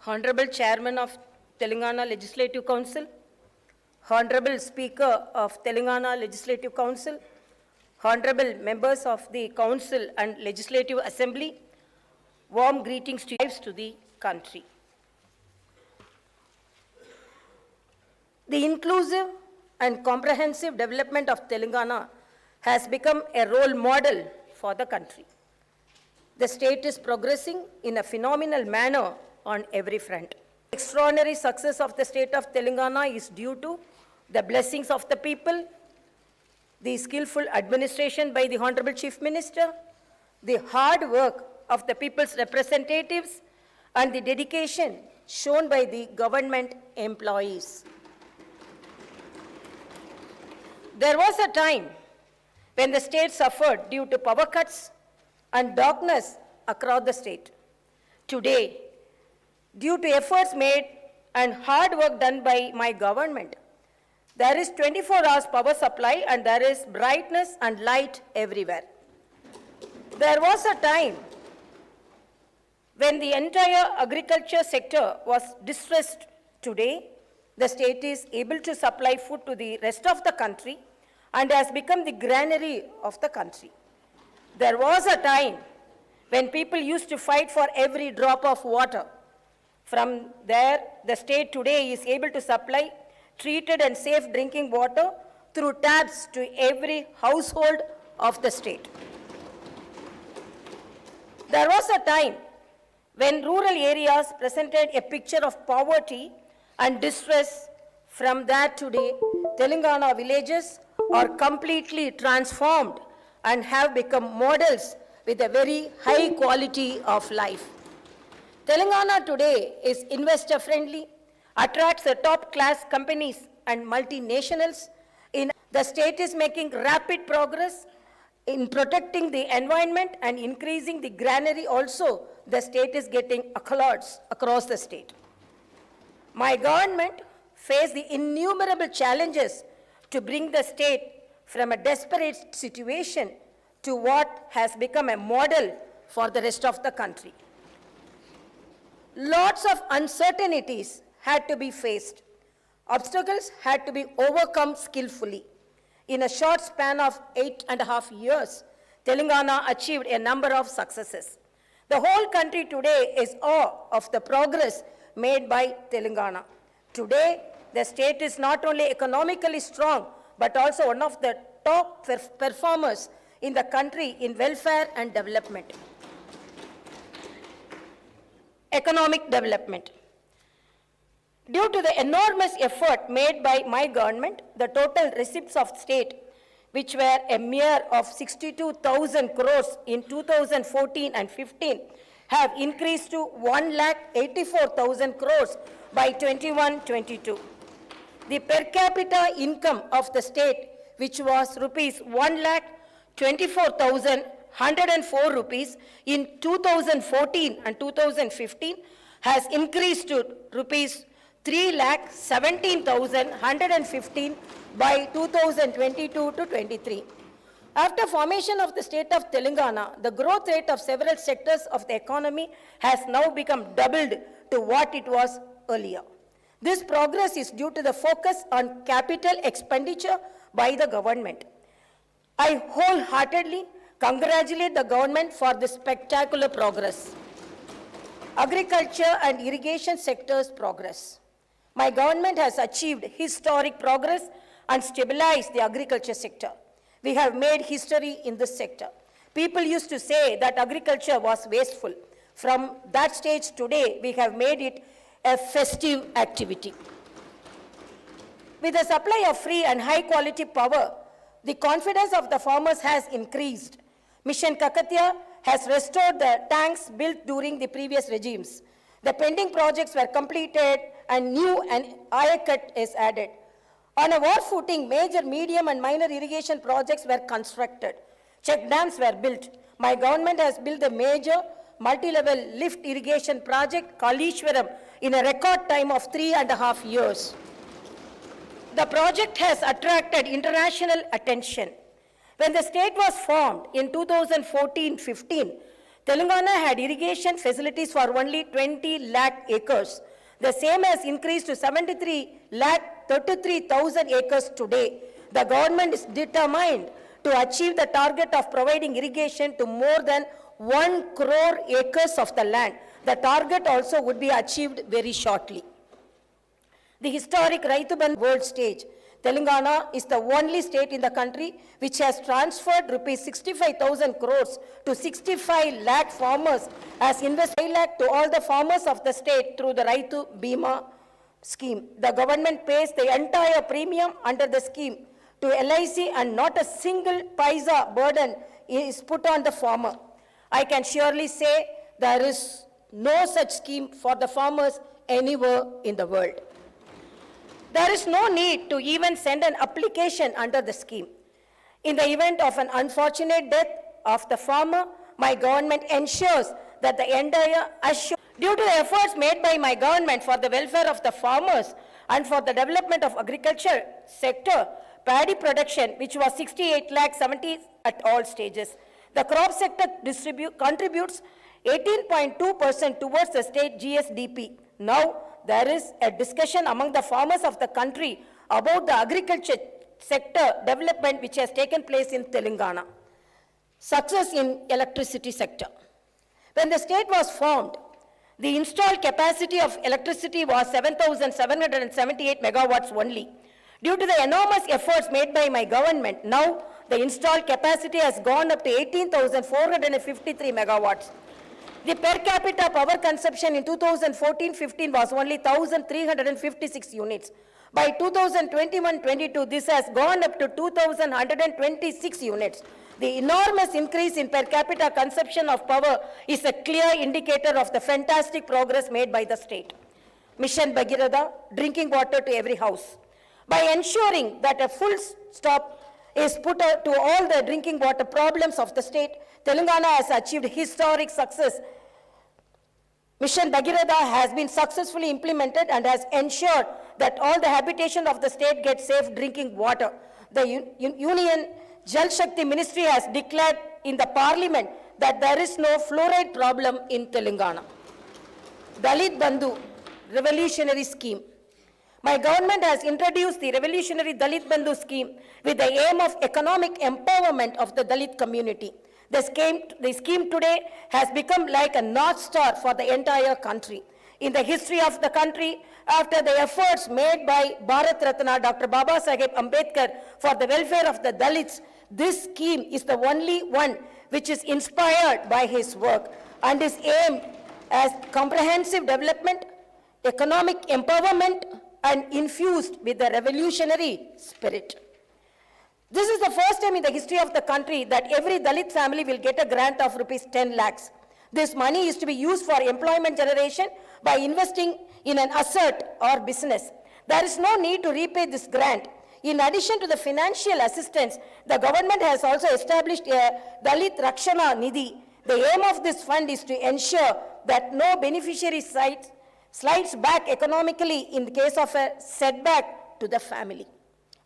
Honorable Chairman of Telangana Legislative Council, Honorable Speaker of Telangana Legislative Council, Honorable members of the Council and Legislative Assembly, warm greetings to the country. The inclusive and comprehensive development of Telangana has become a role model for the country. The state is progressing in a phenomenal manner on every front. The extraordinary success of the state of Telangana is due to the blessings of the people, the skillful administration by the Honorable Chief Minister, the hard work of the people's representatives, and the dedication shown by the government employees. There was a time when the state suffered due to power cuts and darkness across the state. Today, due to efforts made and hard work done by my government, there is 24 hours power supply and there is brightness and light everywhere. There was a time when the entire agriculture sector was distressed. Today, the state is able to supply food to the rest of the country and has become the granary of the country. There was a time when people used to fight for every drop of water. From there, the state today is able to supply treated and safe drinking water through taps to every household of the state. There was a time when rural areas presented a picture of poverty and distress. From that today, Telangana villages are completely transformed and have become models with a very high quality of life. Telangana today is investor friendly, attracts the top class companies and multinationals. The state is making rapid progress in protecting the environment and increasing the granary also. The state is getting accolades across the state. My government faced the innumerable challenges to bring the state from a desperate situation to what has become a model for the rest of the country. Lots of uncertainties had to be faced. Obstacles had to be overcome skillfully. In a short span of 8.5 years, Telangana achieved a number of successes. The whole country today is awe of the progress made by Telangana. Today, the state is not only economically strong, but also one of the top performers in the country in welfare and development. Economic development. Due to the enormous effort made by my government, the total receipts of state, which were a mere of 62,000 crores in 2014 and 15, have increased to 1,84,000 crores by 21-22. The per capita income of the state, which was rupees 1,24,104 rupees in 2014 and 2015, has increased to rupees 3,17,115 by 2022-23. After formation of the state of Telangana, the growth rate of several sectors of the economy has now become doubled to what it was earlier. This progress is due to the focus on capital expenditure by the government. I wholeheartedly congratulate the government for this spectacular progress. Agriculture and irrigation sectors progress. My government has achieved historic progress and stabilized the agriculture sector. We have made history in this sector. People used to say that agriculture was wasteful. From that stage today, we have made it a festive activity. With the supply of free and high quality power, the confidence of the farmers has increased. Mission Kakatiya has restored the tanks built during the previous regimes. The pending projects were completed and new and Ayakat is added. On a war footing, major, medium and minor irrigation projects were constructed. Check dams were built. My government has built a major multi-level lift irrigation project, Kalishwaram, in a record time of 3.5 years. The project has attracted international attention. When the state was formed in 2014-15, Telangana had irrigation facilities for only 20 lakh acres. The same has increased to 73 lakh 33,000 acres today. The government is determined to achieve the target of providing irrigation to more than 1 crore acres of the land. The target also would be achieved very shortly. The historic Raitu Bandhu world stage. Telangana is the only state in the country which has transferred rupees 65,000 crores to 65 lakh farmers as invest 5 lakh to all the farmers of the state through the Raitu Bima scheme. The government pays the entire premium under the scheme to LIC and not a single paisa burden is put on the farmer. I can surely say there is no such scheme for the farmers anywhere in the world. There is no need to even send an application under the scheme. In the event of an unfortunate death of the farmer, my government ensures that the entire due to the efforts made by my government for the welfare of the farmers and for the development of agriculture sector, paddy production, which was 68 lakh 70 at all stages. The crop sector contributes 18.2% towards the state GSDP. Now, there is a discussion among the farmers of the country about the agriculture sector development which has taken place in Telangana. Success in electricity sector. When the state was formed, the installed capacity of electricity was 7,778 megawatts only. Due to the enormous efforts made by my government, now the installed capacity has gone up to 18,453 megawatts. The per capita power consumption in 2014-15 was only 1,356 units. By 2021-22, this has gone up to 2,126 units. The enormous increase in per capita consumption of power is a clear indicator of the fantastic progress made by the state. Mission Bhagirath, drinking water to every house. By ensuring that a full stop is put to all the drinking water problems of the state, Telangana has achieved historic success. Mission Bhagirath has been successfully implemented and has ensured that all the habitation of the state gets safe drinking water. The Union Jal Shakti Ministry has declared in the Parliament that there is no fluoride problem in Telangana. Dalit Bandhu Revolutionary Scheme. My government has introduced the revolutionary Dalit Bandhu scheme with the aim of economic empowerment of the Dalit community. The scheme today has become like a North Star for the entire country. In the history of the country, after the efforts made by Bharat Ratna Dr. Baba Saheb Ambedkar for the welfare of the Dalits, this scheme is the only one which is inspired by his work and is aimed at comprehensive development, economic empowerment, and infused with the revolutionary spirit. This is the first time in the history of the country that every Dalit family will get a grant of rupees 10 lakhs. This money is to be used for employment generation by investing in an asset or business. There is no need to repay this grant. In addition to the financial assistance, the government has also established a Dalit Rakshana Nidhi. The aim of this fund is to ensure that no beneficiary slides back economically in the case of a setback to the family.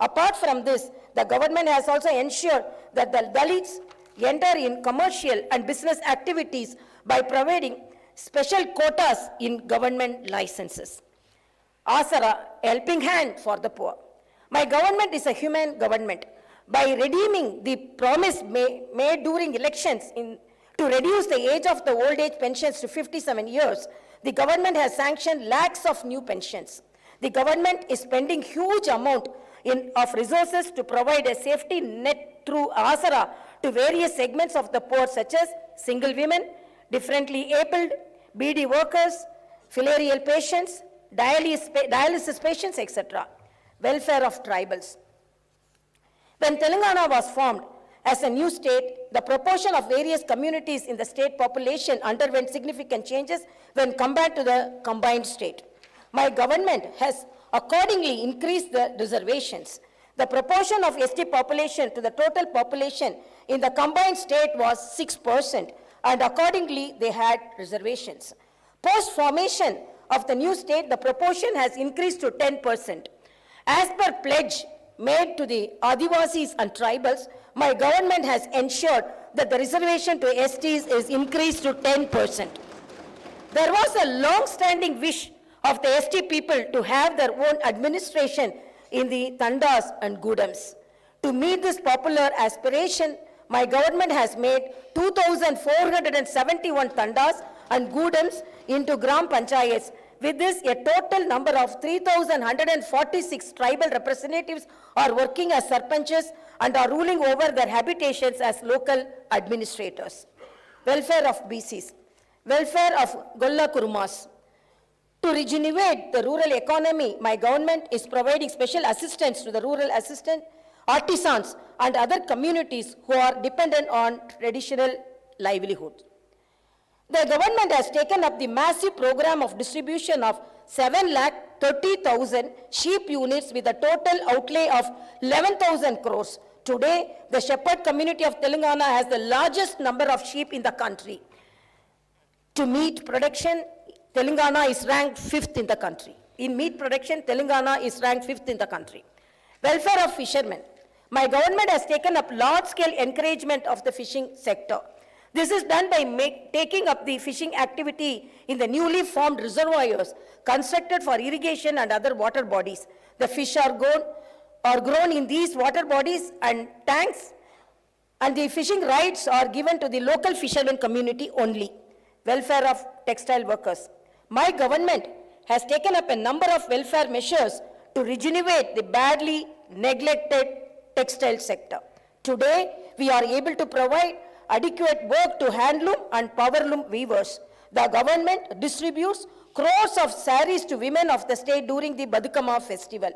Apart from this, the government has also ensured that the Dalits enter in commercial and business activities by providing special quotas in government licenses. Asara, helping hand for the poor. My government is a human government. By redeeming the promise made during elections to reduce the age of the old age pensions to 57 years, the government has sanctioned lakhs of new pensions. The government is spending huge amount of resources to provide a safety net through Asara to various segments of the poor such as single women, differently abled, BD workers, filarial patients, dialysis patients, etc. Welfare of tribals. When Telangana was formed as a new state, the proportion of various communities in the state population underwent significant changes when compared to the combined state. My government has accordingly increased the reservations. The proportion of ST population to the total population in the combined state was 6%, and accordingly they had reservations. Post formation of the new state, the proportion has increased to 10%. As per pledge made to the Adivasis and tribals, my government has ensured that the reservation to STs is increased to 10%. There was a long-standing wish of the ST people to have their own administration in the Tandas and Gudams. To meet this popular aspiration, my government has made 2,471 Tandas and Gudams into Gram Panchayats. With this, a total number of 3,146 tribal representatives are working as sarpanches and are ruling over their habitations as local administrators. Welfare of BCs. Welfare of Golla Kurumas. To regenerate the rural economy, my government is providing special assistance to the rural artisans and other communities who are dependent on traditional livelihood. The government has taken up the massive program of distribution of 7,30,000 sheep units with a total outlay of 11,000 crores. Today, the shepherd community of Telangana has the largest number of sheep in the country. To meat production, Telangana is ranked 5th in the country. In meat production, Telangana is ranked 5th in the country. Welfare of fishermen. My government has taken up large-scale encouragement of the fishing sector. This is done by taking up the fishing activity in the newly formed reservoirs constructed for irrigation and other water bodies. The fish are grown in these water bodies and tanks, and the fishing rights are given to the local fishermen community only. Welfare of textile workers. My government has taken up a number of welfare measures to regenerate the badly neglected textile sector. Today, we are able to provide adequate work to handloom and powerloom weavers. The government distributes crores of saris to women of the state during the Badukama festival.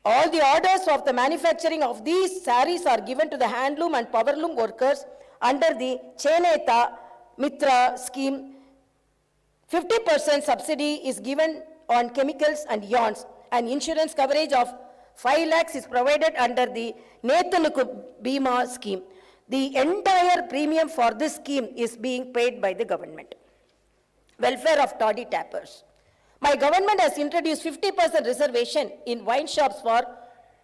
All the orders of the manufacturing of these saris are given to the handloom and powerloom workers under the Cheneta Mitra scheme. 50% subsidy is given on chemicals and yarns, and insurance coverage of 5 lakhs is provided under the Nethanukku Bima scheme. The entire premium for this scheme is being paid by the government. Welfare of toddy tappers. My government has introduced 50% reservation in wine shops for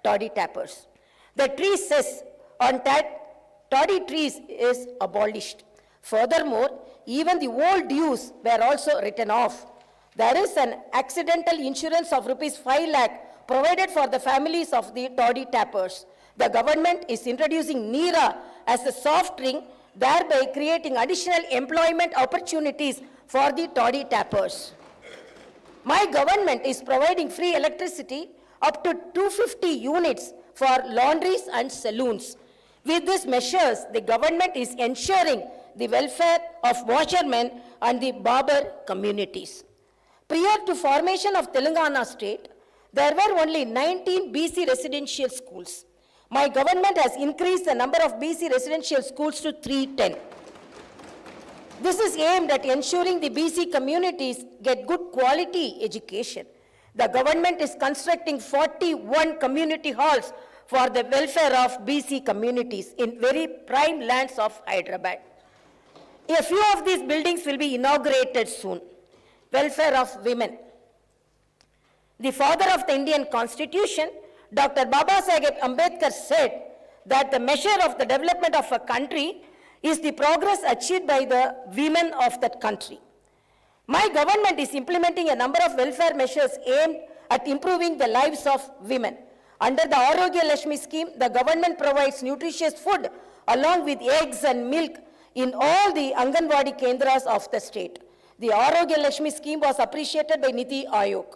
toddy tappers. The tree cess on toddy trees is abolished. Furthermore, even the old dues were also written off. There is an accidental insurance of rupees 5 lakh provided for the families of the toddy tappers. The government is introducing NEERA as a soft drink, thereby creating additional employment opportunities for the toddy tappers. My government is providing free electricity up to 250 units for laundries and saloons. With these measures, the government is ensuring the welfare of washermen and the barber communities. Prior to formation of Telangana state, there were only 19 BC residential schools. My government has increased the number of BC residential schools to 310. This is aimed at ensuring the BC communities get good quality education. The government is constructing 41 community halls for the welfare of BC communities in very prime lands of Hyderabad. A few of these buildings will be inaugurated soon. Welfare of women. The father of the Indian Constitution, Dr. Babasaheb Ambedkar, said that the measure of the development of a country is the progress achieved by the women of that country. My government is implementing a number of welfare measures aimed at improving the lives of women. Under the Arogya Lakshmi scheme, the government provides nutritious food along with eggs and milk in all the Anganwadi Kendras of the state. The Arogya Lakshmi scheme was appreciated by Niti Aayog.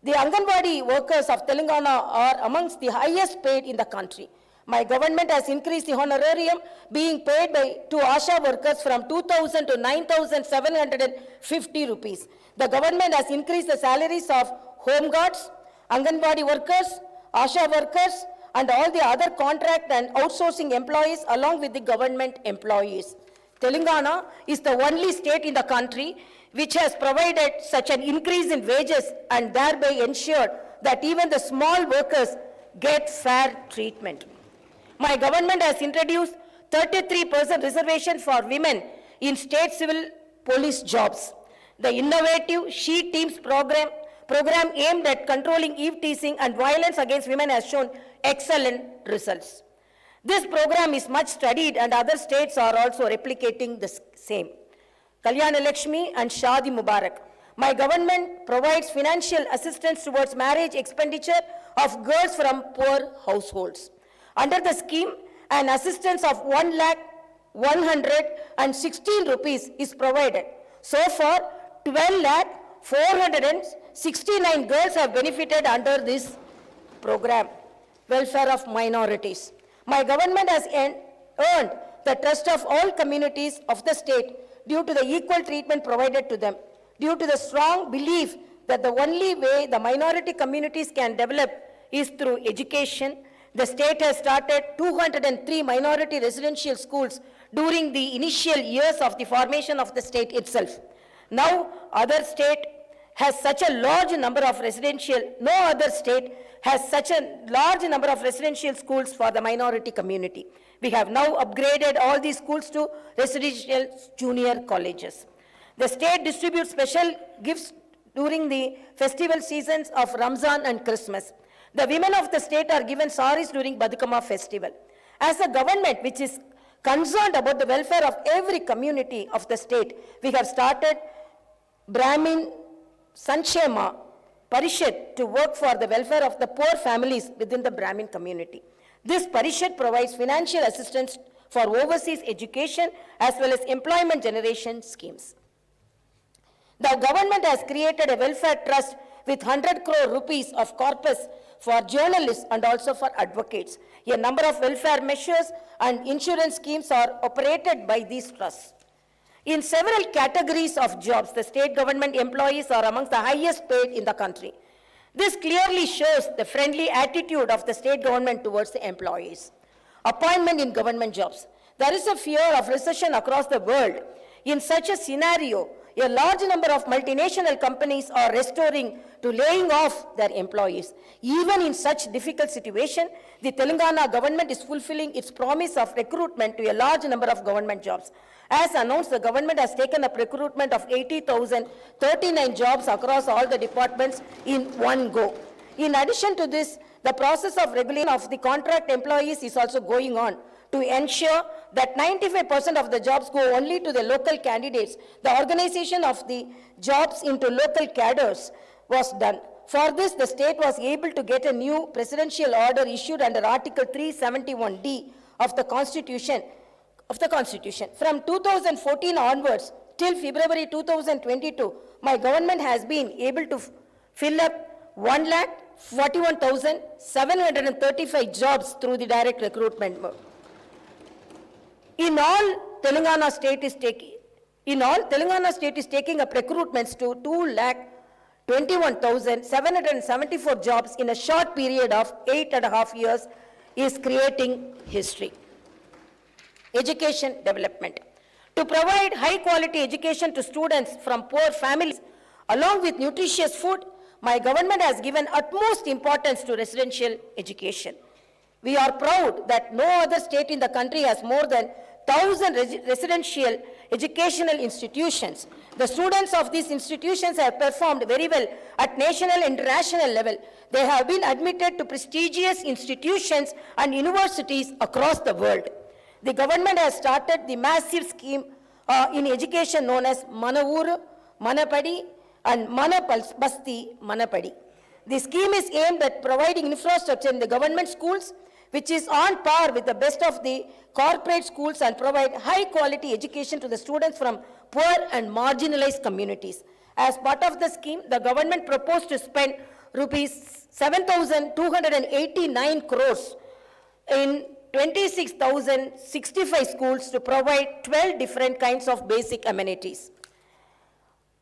The Anganwadi workers of Telangana are amongst the highest paid in the country. My government has increased the honorarium being paid to ASHA workers from 2,000 to 9,750 rupees. The government has increased the salaries of home guards, Anganwadi workers, ASHA workers, and all the other contract and outsourcing employees along with the government employees. Telangana is the only state in the country which has provided such an increase in wages and thereby ensured that even the small workers get fair treatment. My government has introduced 33% reservation for women in state civil police jobs. The innovative She Teams program aimed at controlling eve teasing and violence against women has shown excellent results. This program is much studied and other states are also replicating the same. Kalyana Lakshmi and Shadi Mubarak. My government provides financial assistance towards marriage expenditure of girls from poor households. Under the scheme, an assistance of 1,116 rupees is provided. So far, 12,469 girls have benefited under this program. Welfare of minorities. My government has earned the trust of all communities of the state due to the equal treatment provided to them, due to the strong belief that the only way the minority communities can develop is through education. The state has started 203 minority residential schools during the initial years of the formation of the state itself. Now, other state has such a large number of no other state has such a large number of residential schools for the minority community. We have now upgraded all these schools to residential junior colleges. The state distributes special gifts during the festival seasons of Ramzan and Christmas. The women of the state are given saris during Badukama festival. As a government which is concerned about the welfare of every community of the state, we have started Brahmin Sanchema Parishad to work for the welfare of the poor families within the Brahmin community. This Parishad provides financial assistance for overseas education as well as employment generation schemes. The government has created a welfare trust with 100 crore rupees of corpus for journalists and also for advocates. A number of welfare measures and insurance schemes are operated by these trusts. In several categories of jobs, the state government employees are amongst the highest paid in the country. This clearly shows the friendly attitude of the state government towards the employees. Appointment in government jobs. There is a fear of recession across the world. In such a scenario, a large number of multinational companies are restoring to laying off their employees. Even in such difficult situation, the Telangana government is fulfilling its promise of recruitment to a large number of government jobs. As announced, the government has taken up recruitment of 80,039 jobs across all the departments in one go. In addition to this, the process of regulation of the contract employees is also going on to ensure that 95% of the jobs go only to the local candidates. The organization of the jobs into local cadres was done. For this, the state was able to get a new presidential order issued under Article 371D of the Constitution. From 2014 onwards till February 2022, my government has been able to fill up 1,41,735 jobs through the direct recruitment mode. In all, Telangana state is taking up recruitments to 2,21,774 jobs in a short period of 8.5 years, is creating history. Education development. To provide high quality education to students from poor families along with nutritious food, my government has given utmost importance to residential education. We are proud that no other state in the country has more than 1,000 residential educational institutions. The students of these institutions have performed very well at national and international level. They have been admitted to prestigious institutions and universities across the world. The government has started the massive scheme in education known as Manavuru, Manapadi and Manapasti, Manapadi. The scheme is aimed at providing infrastructure in the government schools, which is on par with the best of the corporate schools, and provide high quality education to the students from poor and marginalized communities. As part of the scheme, the government proposed to spend rupees 7,289 crores in 26,065 schools to provide 12 different kinds of basic amenities.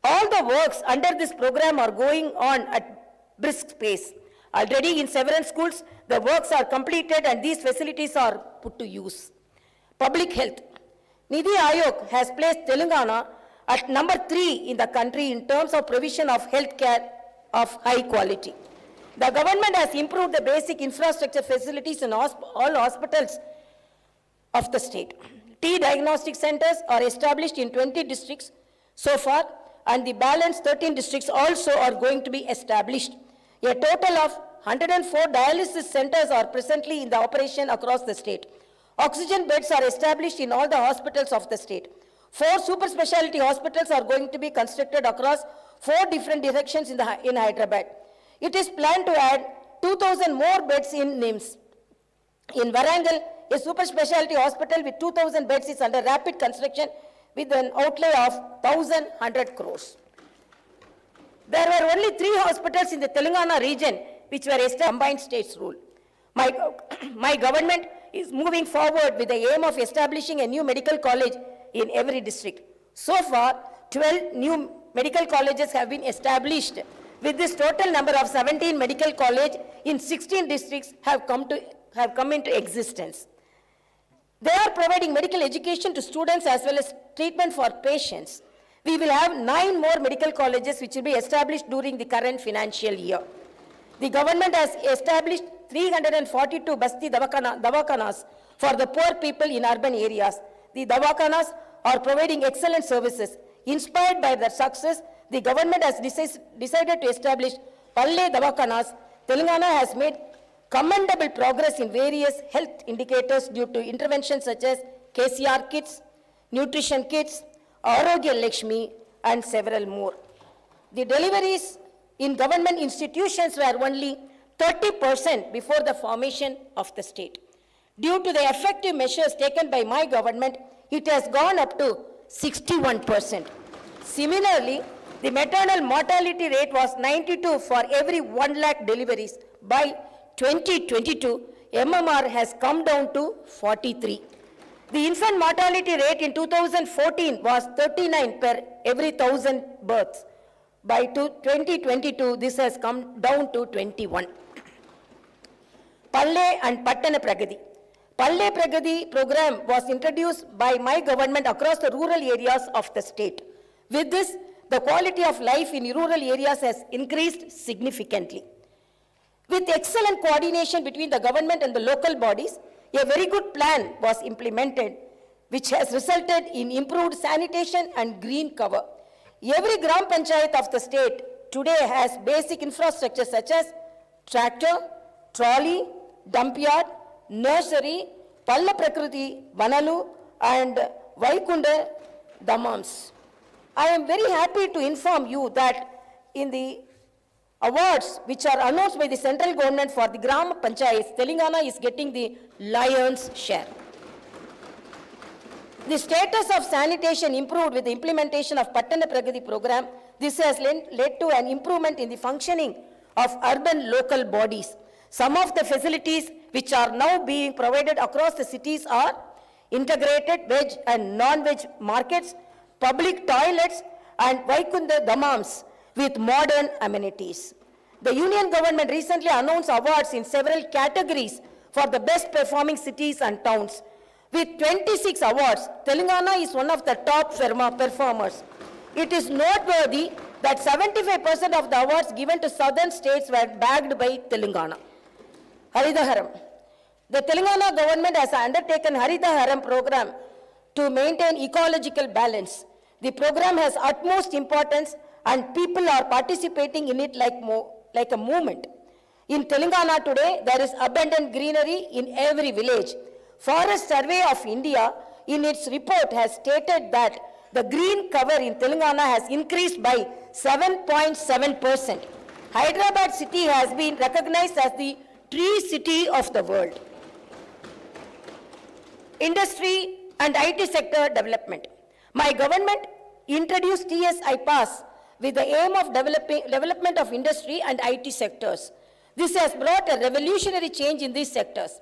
All the works under this program are going on at brisk pace. Already in several schools, the works are completed and these facilities are put to use. Public health. Nidhi Aayog has placed Telangana at number 3 in the country in terms of provision of health care of high quality. The government has improved the basic infrastructure facilities in all hospitals of the state. T diagnostic centers are established in 20 districts so far, and the balance 13 districts also are going to be established. A total of 104 dialysis centers are presently in the operation across the state. Oxygen beds are established in all the hospitals of the state. 4 super specialty hospitals are going to be constructed across 4 different directions in Hyderabad. It is planned to add 2,000 more beds in NIMS. In Warangal, a super specialty hospital with 2,000 beds is under rapid construction with an outlay of 1,100 crores. There were only 3 hospitals in the Telangana region which were established combined states rule. My government is moving forward with the aim of establishing a new medical college in every district. So far, 12 new medical colleges have been established. With this total number of 17 medical colleges in 16 districts have come into existence. They are providing medical education to students as well as treatment for patients. We will have 9 more medical colleges which will be established during the current financial year. The government has established 342 Basti Dawakanas for the poor people in urban areas. The Dawakanas are providing excellent services. Inspired by their success, the government has decided to establish Palle Dawakanas. Telangana has made commendable progress in various health indicators due to interventions such as KCR kits, nutrition kits, Arogya Lakshmi, and several more. The deliveries in government institutions were only 30% before the formation of the state. Due to the effective measures taken by my government, it has gone up to 61%. Similarly, the maternal mortality rate was 92 for every 1 lakh deliveries. By 2022, MMR has come down to 43. The infant mortality rate in 2014 was 39 per every 1,000 births. By 2022, this has come down to 21. Palle and Pattana Pragati. Palle Pragati program was introduced by my government across the rural areas of the state. With this, the quality of life in rural areas has increased significantly. With excellent coordination between the government and the local bodies, a very good plan was implemented, which has resulted in improved sanitation and green cover. Every Gram Panchayat of the state today has basic infrastructure such as tractor, trolley, dump yard, nursery, Palla Prakriti, Vanalu, and Vaikunda Damams. I am very happy to inform you that in the awards which are announced by the central government for the Gram Panchayats, Telangana is getting the lion's share. The status of sanitation improved with the implementation of Pattana Pragati program. This has led to an improvement in the functioning of urban local bodies. Some of the facilities which are now being provided across the cities are integrated veg and non-veg markets, public toilets, and Vaikunda Damams with modern amenities. The Union government recently announced awards in several categories for the best performing cities and towns. With 26 awards, Telangana is one of the top performers. It is noteworthy that 75% of the awards given to southern states were bagged by Telangana. Haridaharam. The Telangana government has undertaken Haridaharam program to maintain ecological balance. The program has utmost importance and people are participating in it like a movement. In Telangana today, there is abundant greenery in every village. Forest Survey of India, in its report, has stated that the green cover in Telangana has increased by 7.7%. Hyderabad city has been recognized as the tree city of the world. Industry and IT sector development. My government introduced TSI Pass with the aim of development of industry and IT sectors. This has brought a revolutionary change in these sectors.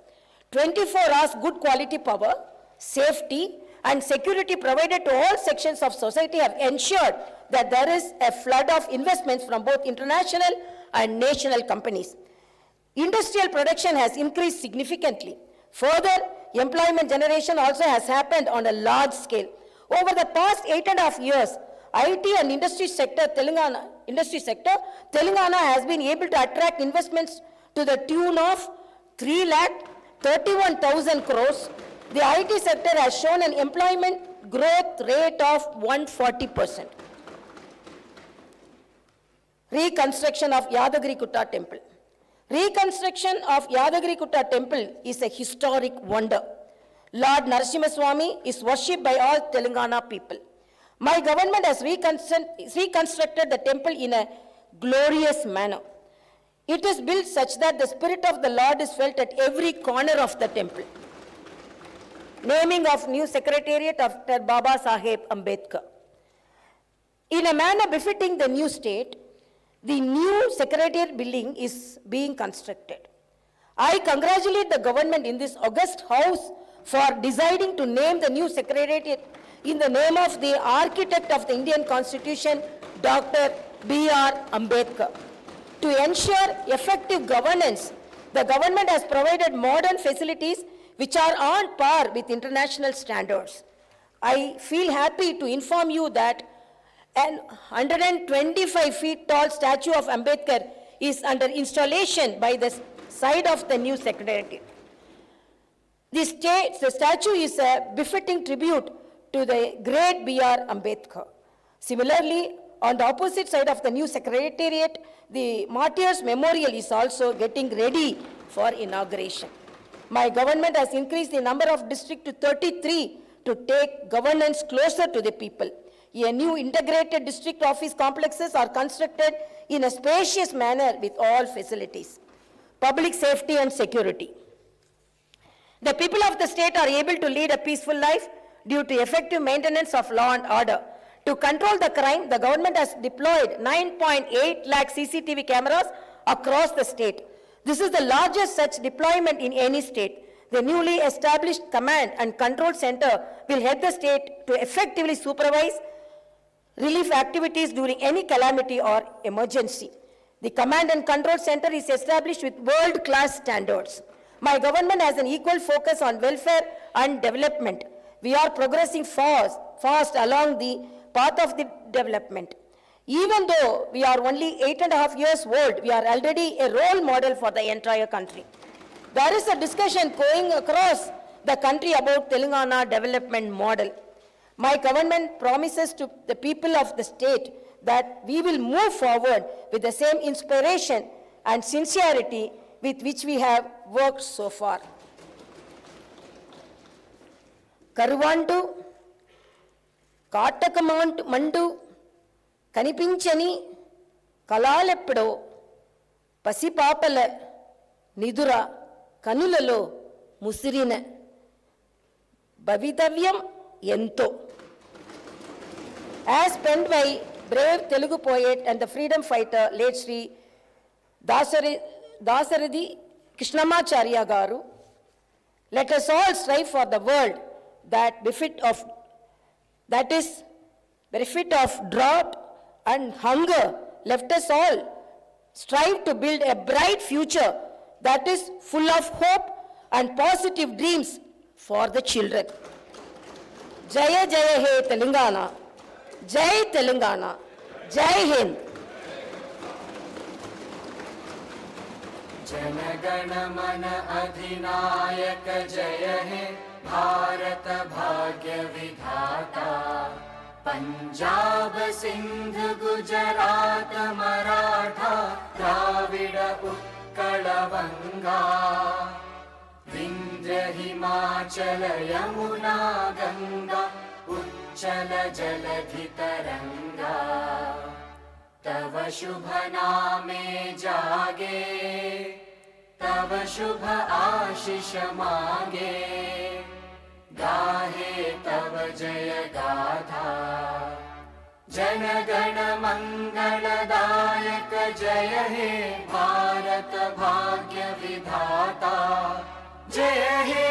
24 hours good quality power, safety, and security provided to all sections of society have ensured that there is a flood of investments from both international and national companies. Industrial production has increased significantly. Further, employment generation also has happened on a large scale. Over the past 8.5 years, IT and industry sector, Telangana has been able to attract investments to the tune of 3,31,000 crores. The IT sector has shown an employment growth rate of 140%. Reconstruction of Yadagiri-Gutta Temple. Reconstruction of Yadagiri-Gutta Temple is a historic wonder. Lord Narasimha is worshipped by all Telangana people. My government has reconstructed the temple in a glorious manner. It is built such that the spirit of the Lord is felt at every corner of the temple. Naming of new secretariat after Baba Saheb Ambedkar. In a manner befitting the new state, the new secretariat building is being constructed. I congratulate the government in this august house for deciding to name the new secretariat in the name of the architect of the Indian Constitution, Dr. B.R. Ambedkar. To ensure effective governance, the government has provided modern facilities which are on par with international standards. I feel happy to inform you that an 125 feet tall statue of Ambedkar is under installation by the side of the new secretariat. The statue is a befitting tribute to the great B.R. Ambedkar. Similarly, on the opposite side of the new secretariat, the Martyrs Memorial is also getting ready for inauguration. My government has increased the number of districts to 33 to take governance closer to the people. A new integrated district office complexes are constructed in a spacious manner with all facilities. Public safety and security. The people of the state are able to lead a peaceful life due to effective maintenance of law and order. To control the crime, the government has deployed 9.8 lakh CCTV cameras across the state. This is the largest such deployment in any state. The newly established Command and Control Center will help the state to effectively supervise relief activities during any calamity or emergency. The Command and Control Center is established with world-class standards. My government has an equal focus on welfare and development. We are progressing fast along the path of the development. Even though we are only 8.5 years old, we are already a role model for the entire country. There is a discussion going across the country about Telangana development model. My government promises to the people of the state that we will move forward with the same inspiration and sincerity with which we have worked so far. Karuvantu, Katakamandu, Kanipinchani, Kalalepdo, Pasipapala, Nidura, Kanulalo, Musirina, Bavitavyam, Yento. As penned by brave Telugu poet and the freedom fighter, late Sri Dasaridi Krishnamacharya Garu, let us all strive for the world that is bereft of drought and hunger. Let us all strive to build a bright future that is full of hope and positive dreams for the children. Jaya Jaya He Telangana, Jai Telangana, Jai Hind. जनगण मन अधिनायक जय हे भारत भाग्य विधाता पंजाब सिंध गुजरात मराठा द्राविड उत्कल बंगा विंध्य हिमाचल यमुना गंगा उच्चल जलधि तरंगा तव शुभ नामे जागे तव शुभ आशीष मांगे गाहे तव जय गाथा जन गण मंगलदायक जय हे भारत भाग्य विधाता जय हे